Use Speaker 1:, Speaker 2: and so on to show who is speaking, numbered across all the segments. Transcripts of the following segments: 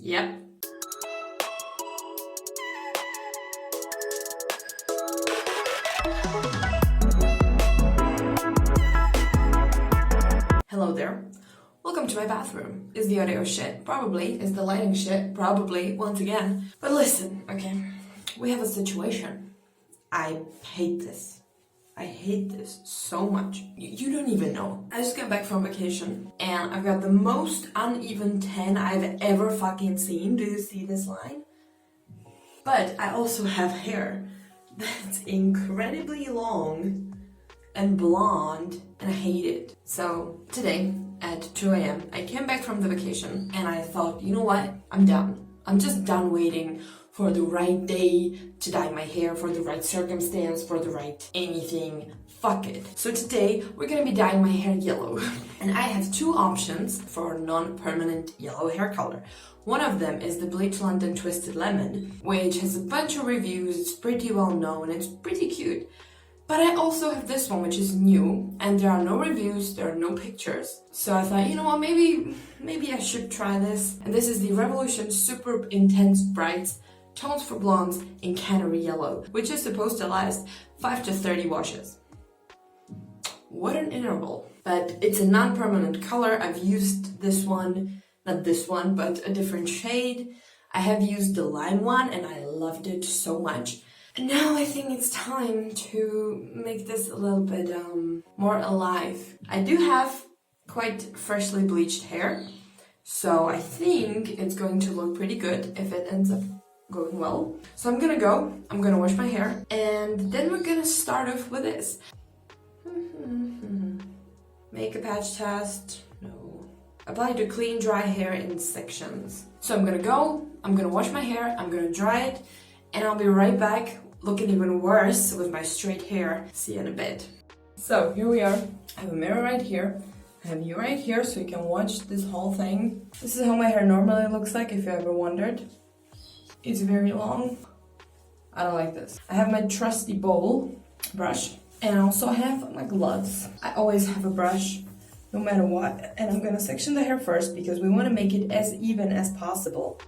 Speaker 1: Yep. Hello there. Welcome to my bathroom. Is the audio shit? Probably. Is the lighting shit? Probably. Once again. But listen, okay? We have a situation. I hate this. I hate this so much. You don't even know. I just got back from vacation and I've got the most uneven tan I've ever fucking seen. Do you see this line? But I also have hair that's incredibly long and blonde and I hate it. So today at 2 a.m. I came back from the vacation and I thought, you know what? I'm done. I'm just done waiting for the right day to dye my hair, for the right circumstance, for the right anything. Fuck it. So today we're gonna be dyeing my hair yellow. And I have two options for non-permanent yellow hair color. One of them is the Bleach London Twisted Lemon, which has a bunch of reviews, it's pretty well known, it's pretty cute. But I also have this one, which is new, and there are no reviews, there are no pictures. So I thought, you know what, maybe I should try this. And this is the Revolution Super Intense Brights Tones for Blondes in Canary Yellow, which is supposed to last 5 to 30 washes. What an interval. But it's a non-permanent color. I've used this one, not this one, but a different shade. I have used the lime one and I loved it so much. And now I think it's time to make this a little bit more alive. I do have quite freshly bleached hair, so I think it's going to look pretty good if it ends up going well. So I'm gonna wash my hair, and then we're gonna start off with this. Make a patch test, no. Apply to clean, dry hair in sections. So I'm gonna wash my hair, I'm gonna dry it, and I'll be right back looking even worse with my straight hair. See you in a bit. So here we are. I have a mirror right here. I have you right here so you can watch this whole thing. This is how my hair normally looks like, if you ever wondered. It's very long. I don't like this. I have my trusty bowl brush, and I also have my gloves. I always have a brush, no matter what. And I'm gonna section the hair first because we want to make it as even as possible.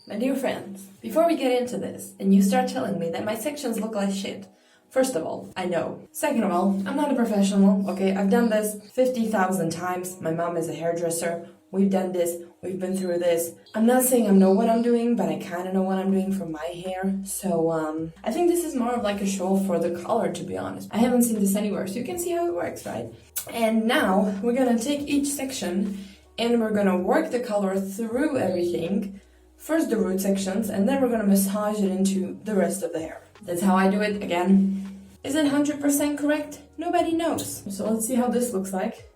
Speaker 1: My dear friends, before we get into this and you start telling me that my sections look like shit, first of all, I know. Second of all, I'm not a professional, okay? I've done this 50,000 times. My mom is a hairdresser. We've done this. We've been through this. I'm not saying I know what I'm doing, but I kind of know what I'm doing for my hair. So, I think this is more of like a show for the color, to be honest. I haven't seen this anywhere, so you can see how it works, right? And now we're gonna take each section and we're gonna work the color through everything. First the root sections, and then we're gonna massage it into the rest of the hair. That's how I do it. Again, is it 100% correct? Nobody knows. So let's see how this looks like.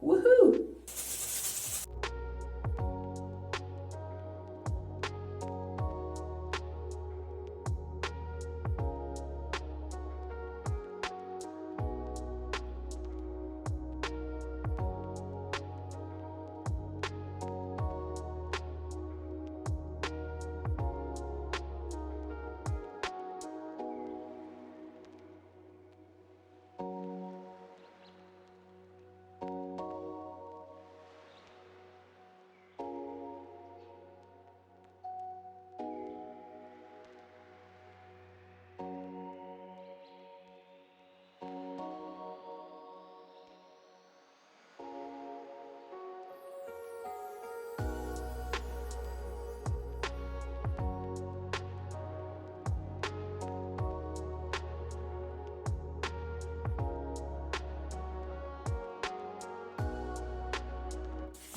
Speaker 1: Woohoo!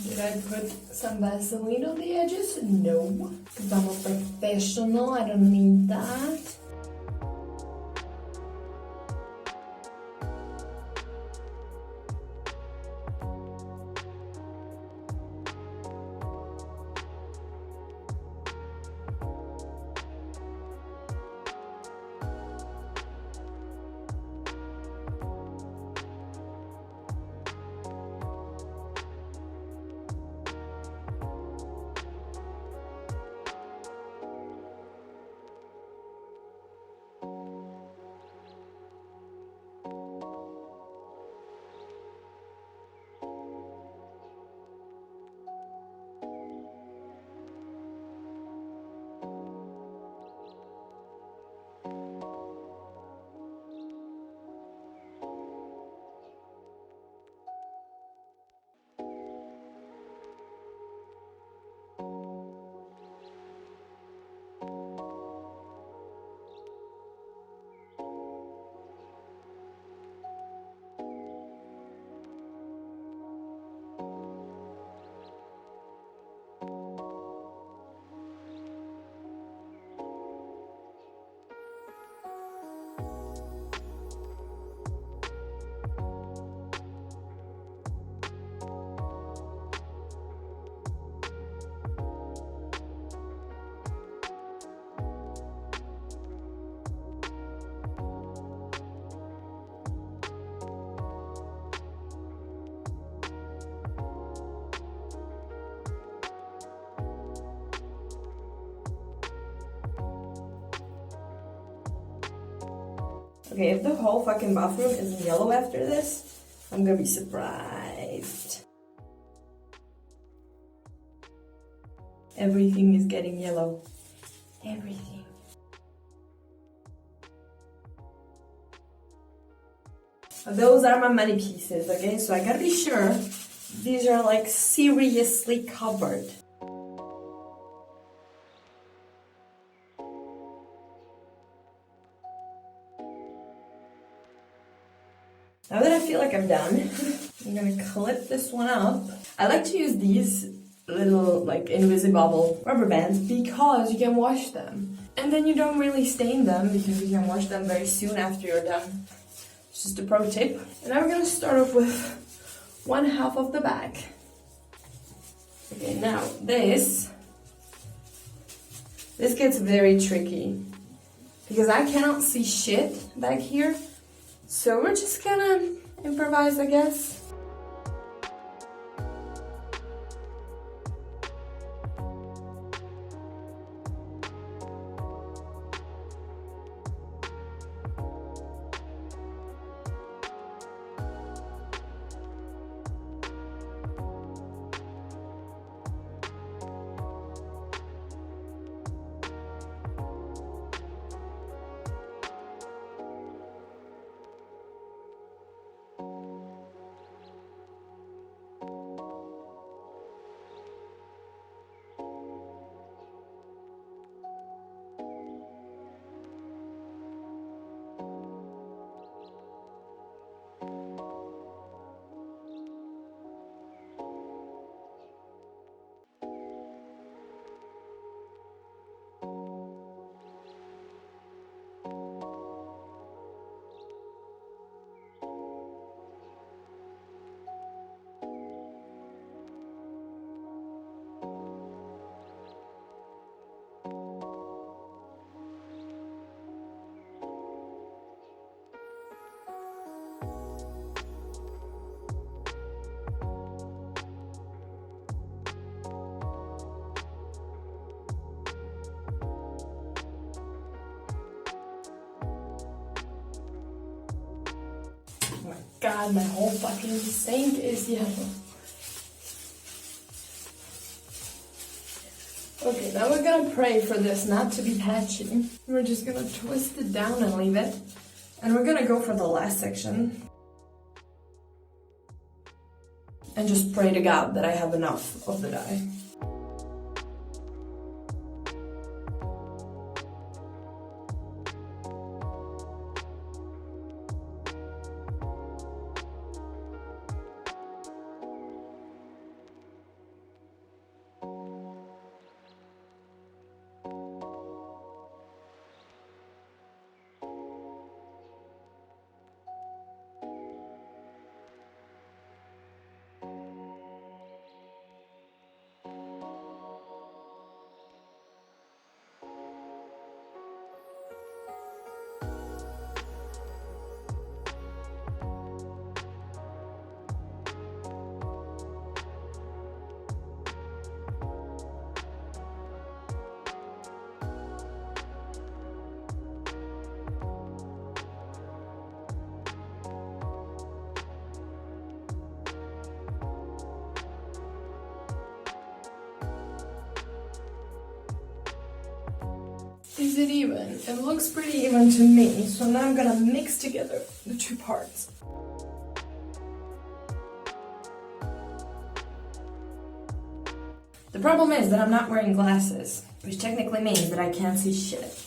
Speaker 1: Did I put some Vaseline on the edges? No, because I'm a professional, I don't need that. Okay, if the whole fucking bathroom is yellow after this, I'm gonna be surprised. Everything is getting yellow. Everything. Those are my money pieces, okay? So I gotta be sure these are like seriously covered. Now that I feel like I'm done, I'm gonna clip this one up. I like to use these little like invisible rubber bands because you can wash them. And then you don't really stain them because you can wash them very soon after you're done. It's just a pro tip. And now we're gonna start off with 1/2 of the bag. Okay, now this gets very tricky because I cannot see shit back here. So we're just gonna improvise, I guess. Oh my god, my whole fucking sink is yellow. Okay, now we're gonna pray for this not to be patchy. We're just gonna twist it down and leave it. And we're gonna go for the last section. And just pray to God that I have enough of the dye. Is it even? It looks pretty even to me, so now I'm gonna mix together the two parts. The problem is that I'm not wearing glasses, which technically means that I can't see shit.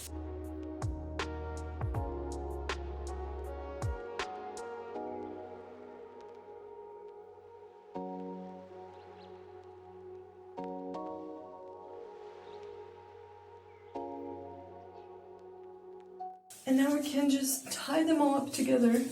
Speaker 1: And now we can just tie them all up together.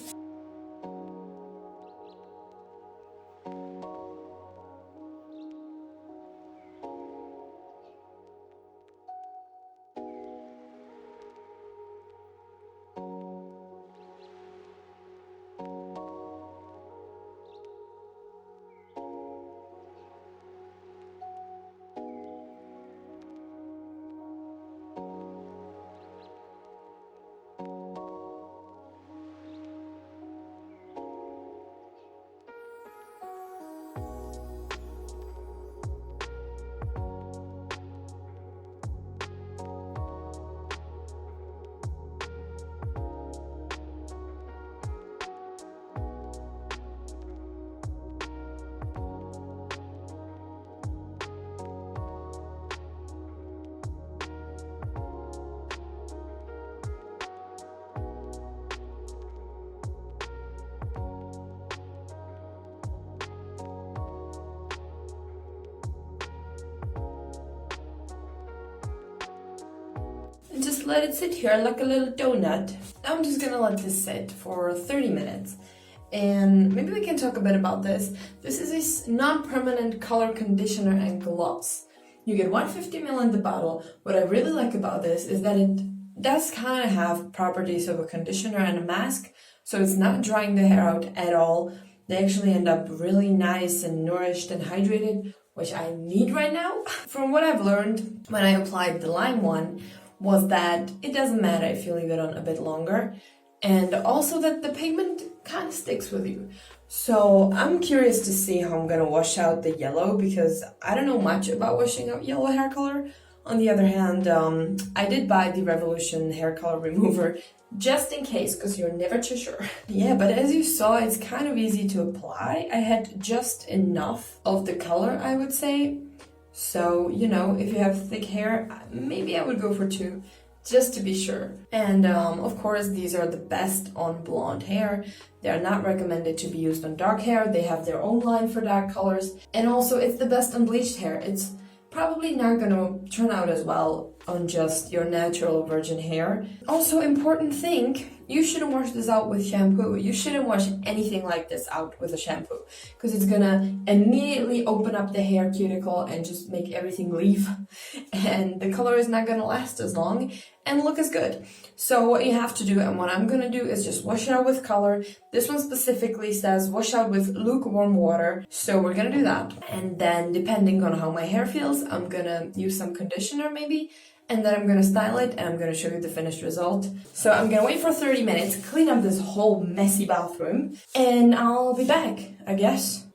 Speaker 1: just let it sit here like a little donut. I'm just gonna let this sit for 30 minutes. And maybe we can talk a bit about this. This is a non-permanent color conditioner and gloss. You get 150 ml in the bottle. What I really like about this is that it does kind of have properties of a conditioner and a mask, so it's not drying the hair out at all. They actually end up really nice and nourished and hydrated, which I need right now. From what I've learned when I applied the lime one was that it doesn't matter if you leave it on a bit longer, and also that the pigment kind of sticks with you. So I'm curious to see how I'm gonna wash out the yellow, because I don't know much about washing out yellow hair color. On the other hand, I did buy the Revolution hair color remover just in case, because you're never too sure. Yeah, but as you saw, it's kind of easy to apply. I had just enough of the color, I would say. So, you know, if you have thick hair, maybe I would go for 2, just to be sure. And of course, these are the best on blonde hair. They are not recommended to be used on dark hair. They have their own line for dark colors. And also, it's the best on bleached hair. It's probably not gonna turn out as well on just your natural virgin hair. Also, important thing, you shouldn't wash this out with shampoo. You shouldn't wash anything like this out with a shampoo, because it's gonna immediately open up the hair cuticle and just make everything leave. And the color is not gonna last as long and look as good. So what you have to do, and what I'm gonna do, is just wash it out with color. This one specifically says wash out with lukewarm water, so we're gonna do that. And then depending on how my hair feels, I'm gonna use some conditioner maybe, and then I'm gonna style it and I'm gonna show you the finished result. So I'm gonna wait for 30 minutes, clean up this whole messy bathroom, and I'll be back, I guess.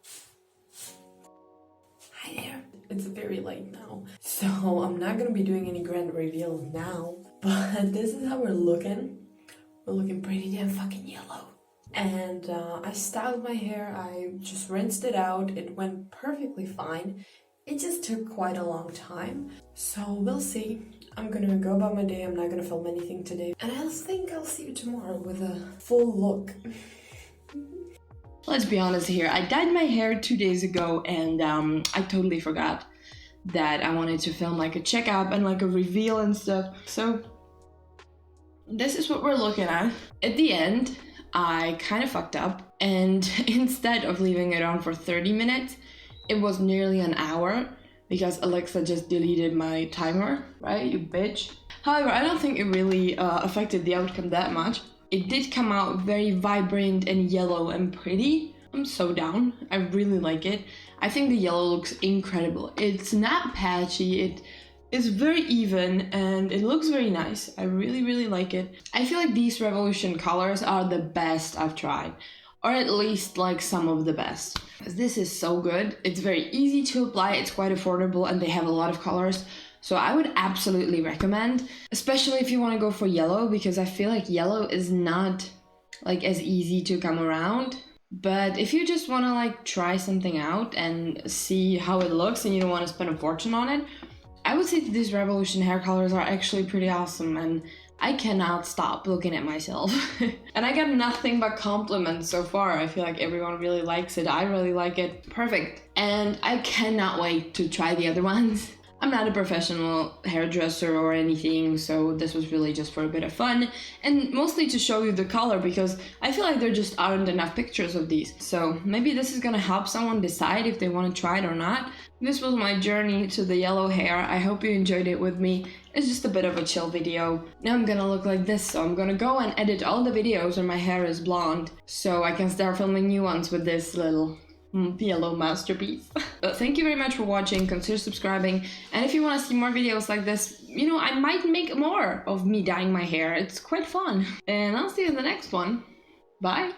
Speaker 1: Hi there. It's very late now, so I'm not gonna be doing any grand reveals now, but this is how we're looking. We're looking pretty damn fucking yellow. And I styled my hair, I just rinsed it out, it went perfectly fine. It just took quite a long time, so we'll see. I'm gonna go about my day, I'm not gonna film anything today. And I think I'll see you tomorrow with a full look.
Speaker 2: Let's be honest here, I dyed my hair 2 days ago and I totally forgot that I wanted to film like a checkup and like a reveal and stuff. So this is what we're looking at. At the end, I kind of fucked up, and instead of leaving it on for 30 minutes, it was nearly an hour, because Alexa just deleted my timer, right, you bitch. However, I don't think it really affected the outcome that much. It did come out very vibrant and yellow and pretty. I'm so down. I really like it. I think the yellow looks incredible. It's not patchy, it is very even, and it looks very nice. I really, really like it. I feel like these Revolution colors are the best I've tried, or at least like some of the best. This is so good. It's very easy to apply, it's quite affordable, and they have a lot of colors. So I would absolutely recommend, especially if you want to go for yellow, because I feel like yellow is not like as easy to come around. But if you just want to like try something out and see how it looks and you don't want to spend a fortune on it, I would say that these Revolution hair colors are actually pretty awesome, and I cannot stop looking at myself. And I got nothing but compliments so far. I feel like everyone really likes it. I really like it. Perfect. And I cannot wait to try the other ones. I'm not a professional hairdresser or anything, so this was really just for a bit of fun, and mostly to show you the color, because I feel like there just aren't enough pictures of these. So maybe this is gonna help someone decide if they want to try it or not. This was my journey to the yellow hair. I hope you enjoyed it with me. It's just a bit of a chill video. Now I'm gonna look like this, so I'm gonna go and edit all the videos where my hair is blonde, so I can start filming new ones with this little yellow masterpiece. But thank you very much for watching, consider subscribing, and if you want to see more videos like this, you know, I might make more of me dyeing my hair. It's quite fun. And I'll see you in the next one. Bye!